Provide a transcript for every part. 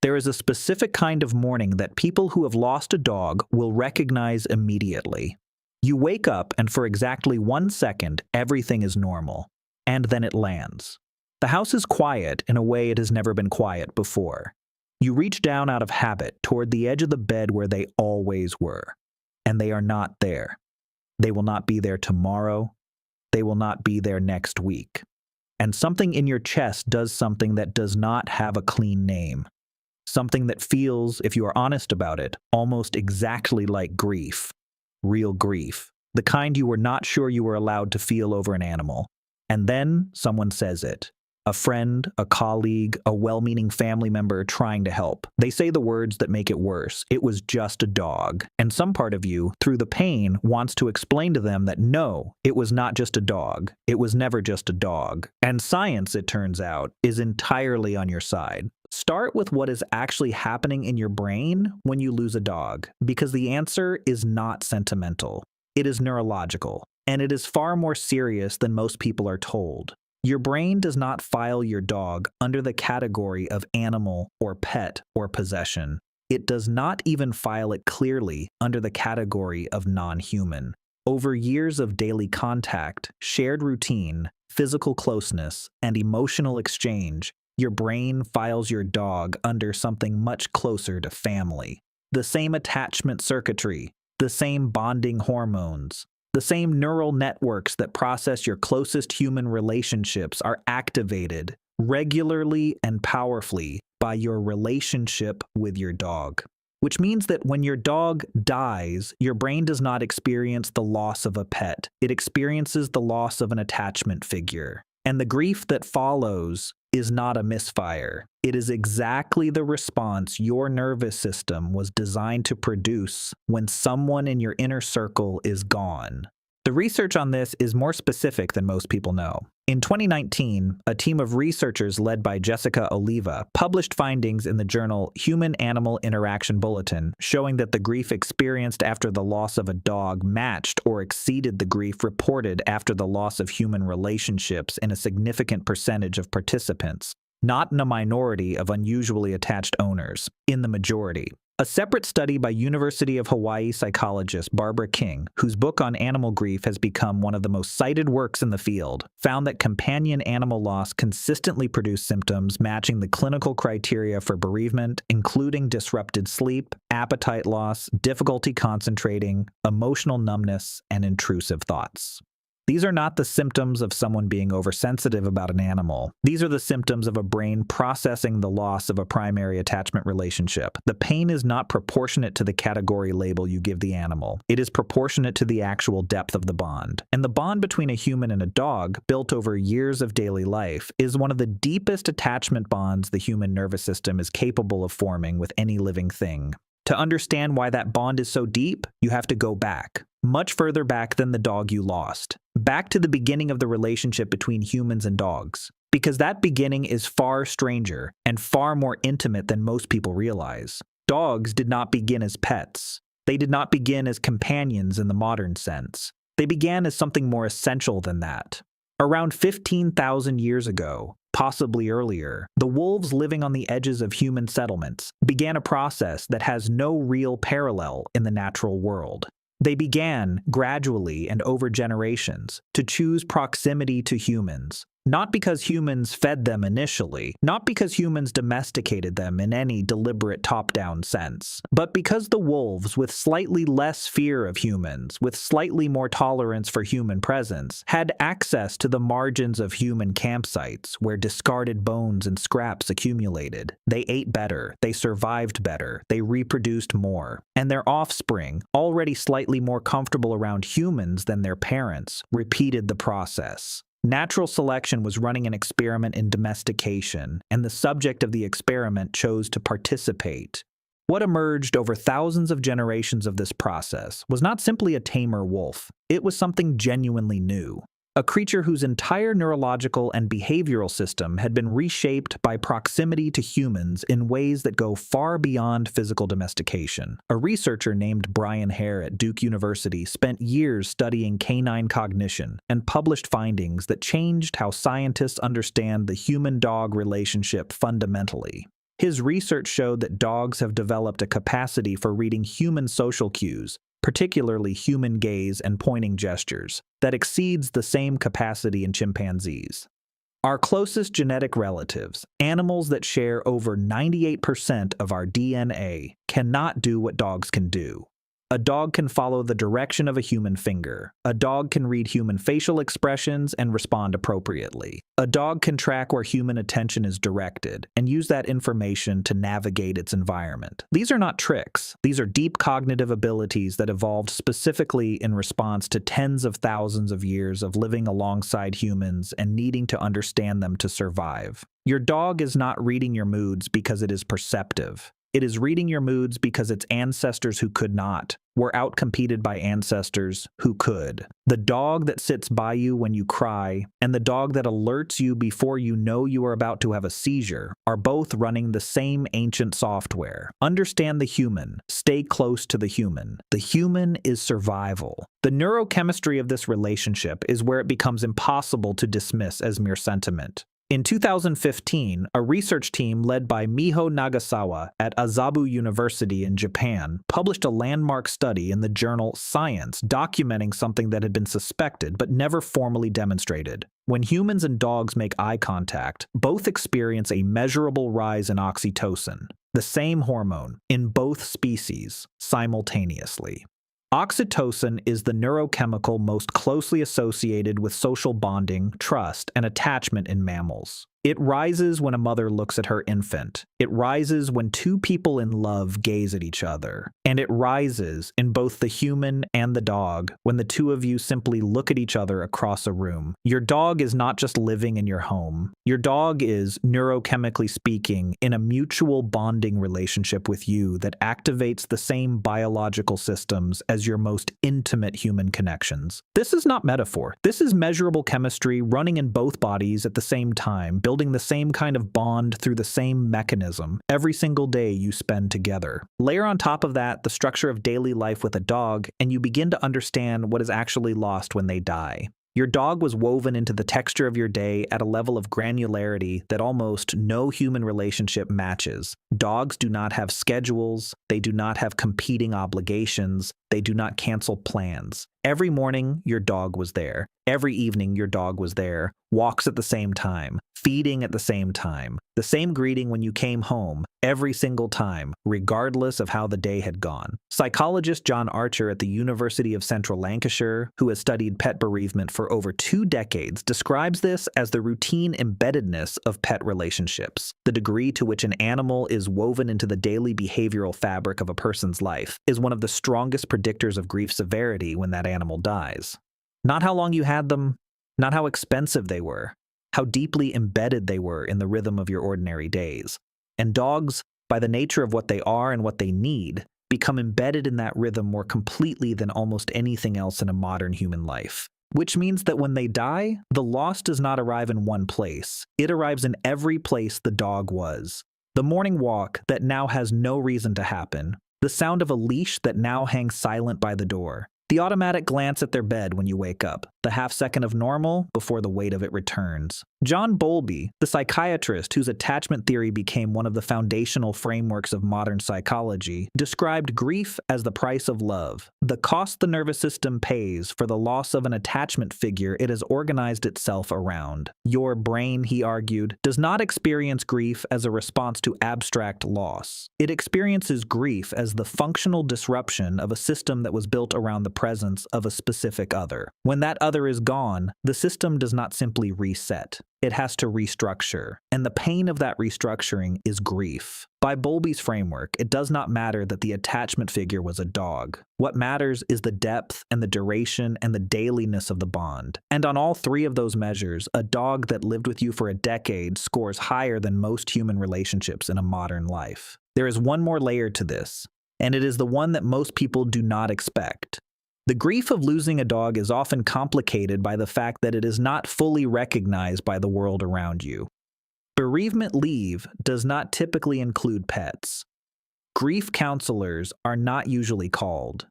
There is a specific kind of mourning that people who have lost a dog will recognize immediately. You wake up and for exactly 1 second, everything is normal. And then it lands. The house is quiet in a way it has never been quiet before. You reach down out of habit toward the edge of the bed where they always were. And they are not there. They will not be there tomorrow. They will not be there next week. And something in your chest does something that does not have a clean name. Something that feels, if you are honest about it, almost exactly like grief. Real grief. The kind you were not sure you were allowed to feel over an animal. And then someone says it. A friend, a colleague, a well-meaning family member trying to help. They say the words that make it worse. It was just a dog. And some part of you, through the pain, wants to explain to them that no, it was not just a dog. It was never just a dog. And science, it turns out, is entirely on your side. Start with what is actually happening in your brain when you lose a dog, because the answer is not sentimental. It is neurological, and it is far more serious than most people are told. Your brain does not file your dog under the category of animal or pet or possession. It does not even file it clearly under the category of non-human. Over years of daily contact, shared routine, physical closeness, and emotional exchange, your brain files your dog under something much closer to family. The same attachment circuitry, the same bonding hormones, the same neural networks that process your closest human relationships are activated regularly and powerfully by your relationship with your dog. Which means that when your dog dies, your brain does not experience the loss of a pet. It experiences the loss of an attachment figure. And the grief that follows is not a misfire. It is exactly the response your nervous system was designed to produce when someone in your inner circle is gone. The research on this is more specific than most people know. In 2019, a team of researchers led by Jessica Oliva published findings in the journal Human-Animal Interaction Bulletin showing that the grief experienced after the loss of a dog matched or exceeded the grief reported after the loss of human relationships in a significant percentage of participants, not in a minority of unusually attached owners, in the majority. A separate study by University of Hawaii psychologist Barbara King, whose book on animal grief has become one of the most cited works in the field, found that companion animal loss consistently produced symptoms matching the clinical criteria for bereavement, including disrupted sleep, appetite loss, difficulty concentrating, emotional numbness, and intrusive thoughts. These are not the symptoms of someone being oversensitive about an animal. These are the symptoms of a brain processing the loss of a primary attachment relationship. The pain is not proportionate to the category label you give the animal. It is proportionate to the actual depth of the bond. And the bond between a human and a dog, built over years of daily life, is one of the deepest attachment bonds the human nervous system is capable of forming with any living thing. To understand why that bond is so deep, you have to go back. Much further back than the dog you lost. Back to the beginning of the relationship between humans and dogs. Because that beginning is far stranger and far more intimate than most people realize. Dogs did not begin as pets. They did not begin as companions in the modern sense. They began as something more essential than that. Around 15,000 years ago, possibly earlier, the wolves living on the edges of human settlements began a process that has no real parallel in the natural world. They began, gradually and over generations, to choose proximity to humans. Not because humans fed them initially, not because humans domesticated them in any deliberate top-down sense, but because the wolves, with slightly less fear of humans, with slightly more tolerance for human presence, had access to the margins of human campsites where discarded bones and scraps accumulated. They ate better, they survived better, they reproduced more, and their offspring, already slightly more comfortable around humans than their parents, repeated the process. Natural selection was running an experiment in domestication, and the subject of the experiment chose to participate. What emerged over thousands of generations of this process was not simply a tamer wolf. It was something genuinely new. A creature whose entire neurological and behavioral system had been reshaped by proximity to humans in ways that go far beyond physical domestication. A researcher named Brian Hare at Duke University spent years studying canine cognition and published findings that changed how scientists understand the human-dog relationship fundamentally. His research showed that dogs have developed a capacity for reading human social cues, particularly human gaze and pointing gestures, that exceeds the same capacity in chimpanzees. Our closest genetic relatives, animals that share over 98% of our DNA, cannot do what dogs can do. A dog can follow the direction of a human finger. A dog can read human facial expressions and respond appropriately. A dog can track where human attention is directed and use that information to navigate its environment. These are not tricks. These are deep cognitive abilities that evolved specifically in response to tens of thousands of years of living alongside humans and needing to understand them to survive. Your dog is not reading your moods because it is perceptive. It is reading your moods because its ancestors who could not were outcompeted by ancestors who could. The dog that sits by you when you cry and the dog that alerts you before you know you are about to have a seizure are both running the same ancient software. Understand the human. Stay close to the human. The human is survival. The neurochemistry of this relationship is where it becomes impossible to dismiss as mere sentiment. In 2015, a research team led by Miho Nagasawa at Azabu University in Japan published a landmark study in the journal Science documenting something that had been suspected but never formally demonstrated. When humans and dogs make eye contact, both experience a measurable rise in oxytocin, the same hormone, in both species simultaneously. Oxytocin is the neurochemical most closely associated with social bonding, trust, and attachment in mammals. It rises when a mother looks at her infant. It rises when two people in love gaze at each other. And it rises in both the human and the dog when the two of you simply look at each other across a room. Your dog is not just living in your home. Your dog is, neurochemically speaking, in a mutual bonding relationship with you that activates the same biological systems as your most intimate human connections. This is not metaphor. This is measurable chemistry running in both bodies at the same time, building the same kind of bond through the same mechanism every single day you spend together. Layer on top of that the structure of daily life with a dog, and you begin to understand what is actually lost when they die. Your dog was woven into the texture of your day at a level of granularity that almost no human relationship matches. Dogs do not have schedules, they do not have competing obligations, they do not cancel plans. Every morning, your dog was there. Every evening, your dog was there. Walks at the same time, feeding at the same time, the same greeting when you came home, every single time, regardless of how the day had gone. Psychologist John Archer at the University of Central Lancashire, who has studied pet bereavement for over 2 decades, describes this as the routine embeddedness of pet relationships. The degree to which an animal is woven into the daily behavioral fabric of a person's life is one of the strongest predictors of grief severity when that animal dies. Not how long you had them, not how expensive they were, how deeply embedded they were in the rhythm of your ordinary days. And dogs, by the nature of what they are and what they need, become embedded in that rhythm more completely than almost anything else in a modern human life. Which means that when they die, the loss does not arrive in one place. It arrives in every place the dog was. The morning walk that now has no reason to happen. The sound of a leash that now hangs silent by the door. The automatic glance at their bed when you wake up. The half second of normal before the weight of it returns. John Bowlby, the psychiatrist whose attachment theory became one of the foundational frameworks of modern psychology, described grief as the price of love, the cost the nervous system pays for the loss of an attachment figure it has organized itself around. Your brain, he argued, does not experience grief as a response to abstract loss. It experiences grief as the functional disruption of a system that was built around the presence of a specific other. When that other is gone, the system does not simply reset. It has to restructure, and the pain of that restructuring is grief. By Bowlby's framework, it does not matter that the attachment figure was a dog. What matters is the depth and the duration and the dailiness of the bond. And on all 3 of those measures, a dog that lived with you for a decade scores higher than most human relationships in a modern life. There is one more layer to this, and it is the one that most people do not expect. The grief of losing a dog is often complicated by the fact that it is not fully recognized by the world around you. Bereavement leave does not typically include pets. Grief counselors are not usually called.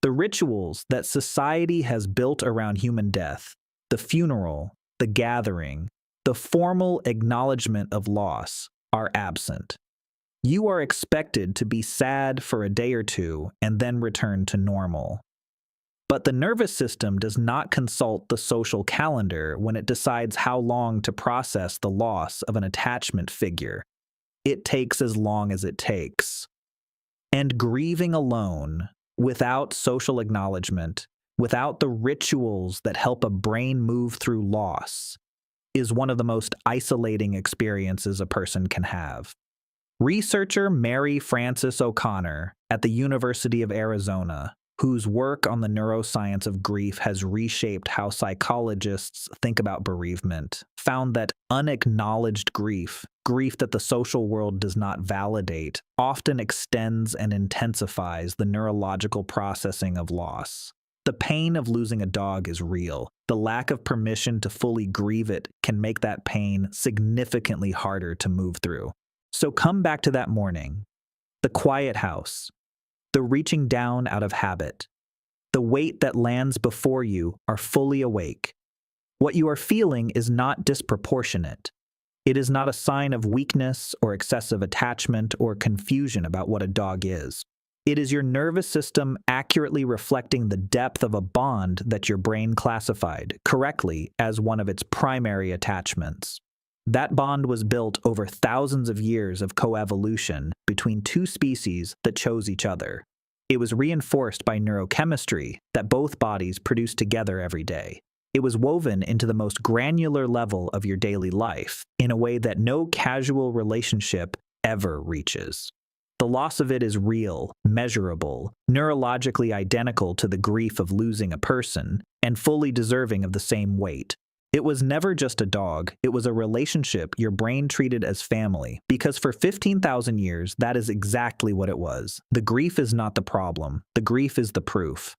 The rituals that society has built around human death, the funeral, the gathering, the formal acknowledgement of loss, are absent. You are expected to be sad for a day or two and then return to normal. But the nervous system does not consult the social calendar when it decides how long to process the loss of an attachment figure. It takes as long as it takes. And grieving alone, without social acknowledgement, without the rituals that help a brain move through loss, is one of the most isolating experiences a person can have. Researcher Mary Frances O'Connor at the University of Arizona, whose work on the neuroscience of grief has reshaped how psychologists think about bereavement, found that unacknowledged grief, grief that the social world does not validate, often extends and intensifies the neurological processing of loss. The pain of losing a dog is real. The lack of permission to fully grieve it can make that pain significantly harder to move through. So come back to that morning, the quiet house, the reaching down out of habit. The weight that lands before you are fully awake. What you are feeling is not disproportionate. It is not a sign of weakness or excessive attachment or confusion about what a dog is. It is your nervous system accurately reflecting the depth of a bond that your brain classified correctly as one of its primary attachments. That bond was built over thousands of years of coevolution between two species that chose each other. It was reinforced by neurochemistry that both bodies produce together every day. It was woven into the most granular level of your daily life in a way that no casual relationship ever reaches. The loss of it is real, measurable, neurologically identical to the grief of losing a person, and fully deserving of the same weight. It was never just a dog, it was a relationship your brain treated as family, because for 15,000 years, that is exactly what it was. The grief is not the problem, the grief is the proof.